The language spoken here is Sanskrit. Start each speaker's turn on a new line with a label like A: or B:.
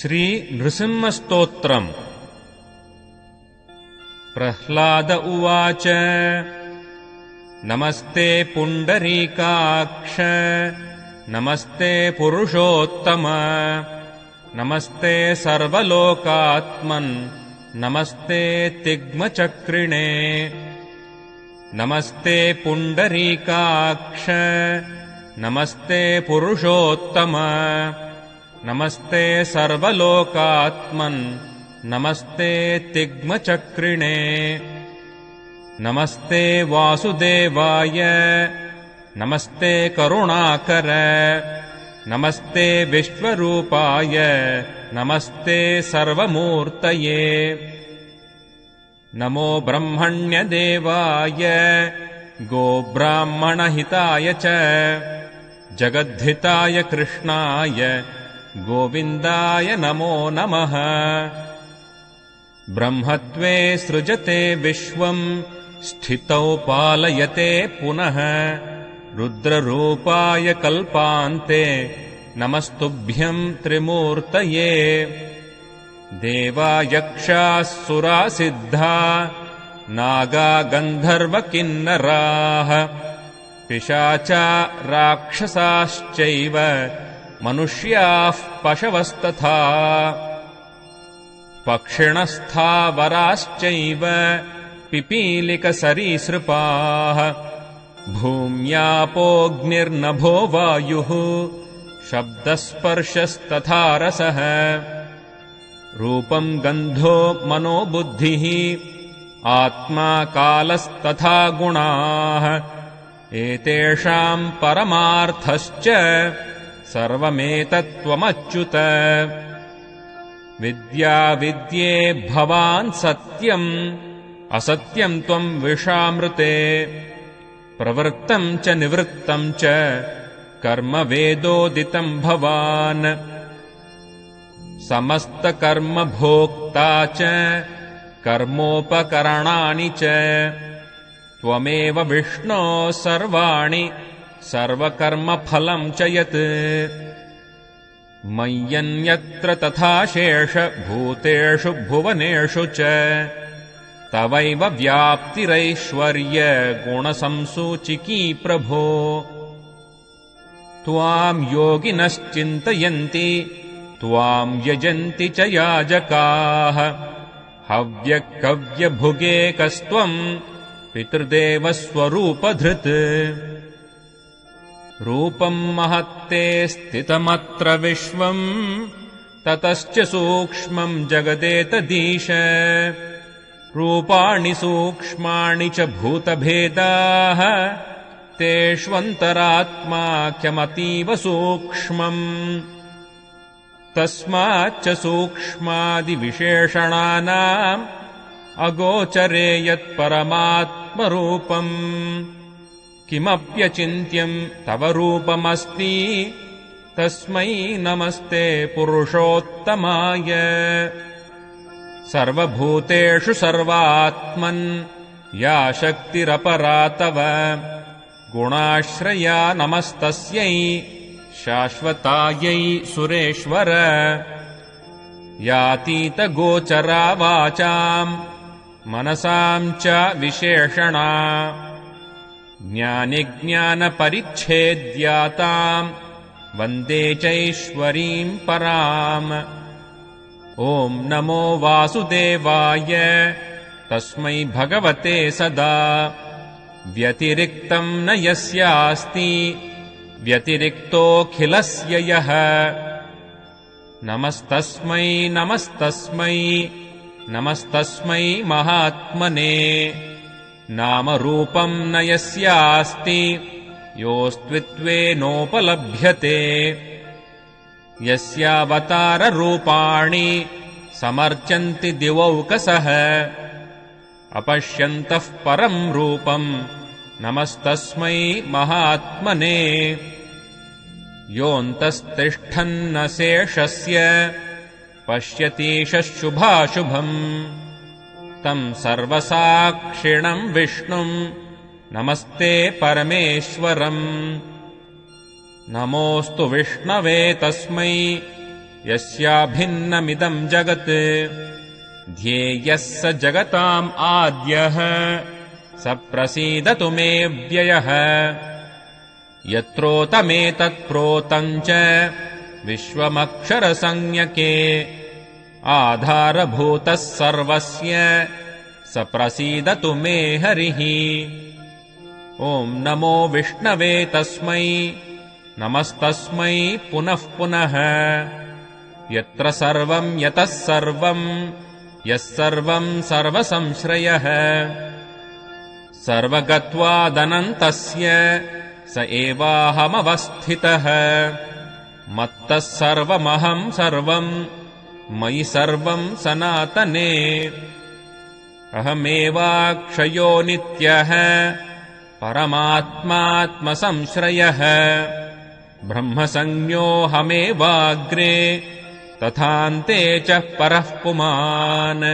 A: श्री नृसिंहस्तोत्रम्। प्रह्लाद उवाच। नमस्ते पुण्डरीकाक्ष नमस्ते पुरुषोत्तम नमस्ते सर्वलोकात्मन् नमस्ते तिग्मचक्रिणे। नमस्ते पुण्डरीकाक्ष नमस्ते पुरुषोत्तम नमस्ते सर्वलोकात्मन् नमस्ते तिग्मचक्रिणे। नमस्ते वासुदेवाय नमस्ते करुणाकर नमस्ते विश्वरूपाय नमस्ते सर्वमूर्तये। नमो ब्रह्मण्यदेवाय गोब्राह्मणहिताय च जगद्धिताय कृष्णाय गोविन्दाय नमो नमः। ब्रह्मत्वे सृजते विश्वम् स्थितौ पालयते पुनः रुद्ररूपाय कल्पान्ते नमस्तुभ्यम् त्रिमूर्तये। देवा यक्षाः सुरासिद्धा नागा गन्धर्वकिन्नराः पिशाचा राक्षसाश्चैव मनुष्याः पशवस्तथा पक्षिणस्थावराश्चैव पिपीलिकसरीसृपाः भूम्यापोऽग्निर्नभो वायुः शब्दस्पर्शस्तथा रसः रूपम् गन्धो मनो बुद्धिः आत्मा कालस्तथा गुणाः एतेषाम् परमार्थश्च सर्वमेतत्त्वमच्युत। विद्या विद्ये भवान् सत्यम् असत्यम् त्वम् विषामृते प्रवृत्तम् च निवृत्तम् च कर्म वेदोदितम् भवान्। समस्तकर्म भोक्ता च कर्मोपकरणानि च त्वमेव विष्णो सर्वाणि सर्वकर्मफलम् च यत्। मय्यन्यत्र तथा शेष भूतेषु भुवनेषु च तवैव व्याप्तिरैश्वर्य गुणसंसूचिकी प्रभो। त्वाम् योगिनश्चिन्तयन्ति त्वाम् यजन्ति च याजकाः हव्यकव्यभुगेकस्त्वम् पितृदेवस्वरूपधृत्। रूपम् महत्ते स्थितमत्र विश्वम् ततश्च सूक्ष्मम् जगदेतदीश। रूपाणि सूक्ष्माणि च भूतभेदाः तेष्वन्तरात्माख्यमतीव सूक्ष्मम्। तस्माच्च सूक्ष्मादिविशेषणानाम् अगोचरे यत्परमात्मरूपम् किमप्यचिन्त्यम् तव रूपमस्ति तस्मै नमस्ते पुरुषोत्तमाय। सर्वभूतेषु सर्वात्मन् या शक्तिरपरा तव गुणाश्रया नमस्तस्यै शाश्वतायै सुरेश्वर। यातीतगोचरा वाचाम् मनसाम् च विशेषणा ज्ञानिज्ञानपरिच्छेद्याताम् वन्दे चैश्वरीम् पराम्। ॐ नमो वासुदेवाय तस्मै भगवते सदा व्यतिरिक्तम् न यस्यास्ति व्यतिरिक्तोऽखिलस्य यः। नमस्तस्मै नमस्तस्मै नमस्तस्मै महात्मने। नामरूपम् न यस्यास्ति योऽस्त्वित्वेनोपलभ्यते। यस्यावताररूपाणि समर्चन्ति दिवौकसः अपश्यन्तः परम् रूपम् नमस्तस्मै महात्मने। योऽन्तस्तिष्ठन्न शेषस्य पश्यतीशः शुभाशुभम् तम् सर्वसाक्षिणम् विष्णुम् नमस्ते परमेश्वरम्। नमोऽस्तु विष्णवे तस्मै यस्याभिन्नमिदम् जगत् ध्येयः स जगताम् आद्यः स प्रसीदतु मे व्ययः यत्रोतमेतत्प्रोतम् च विश्वमक्षरसंज्ञके आधारभूतः सर्वस्य स प्रसीदतु मे हरिः ॐ नमो विष्णवे तस्मै नमस्तस्मै पुनः पुनः यत्र सर्वम् यतः सर्वम् यः सर्वम् सर्वसंश्रयः सर्वगत्वादनन्तस्य स एवाहमवस्थितः मत्तः सर्वमहम् सर्वम् मयि सर्वम् सनातने अहमेवाक्षयो नित्यः परमात्मात्मसंश्रयः ब्रह्मसंज्ञोऽहमेवाग्रे तथान्ते च परः पुमान्।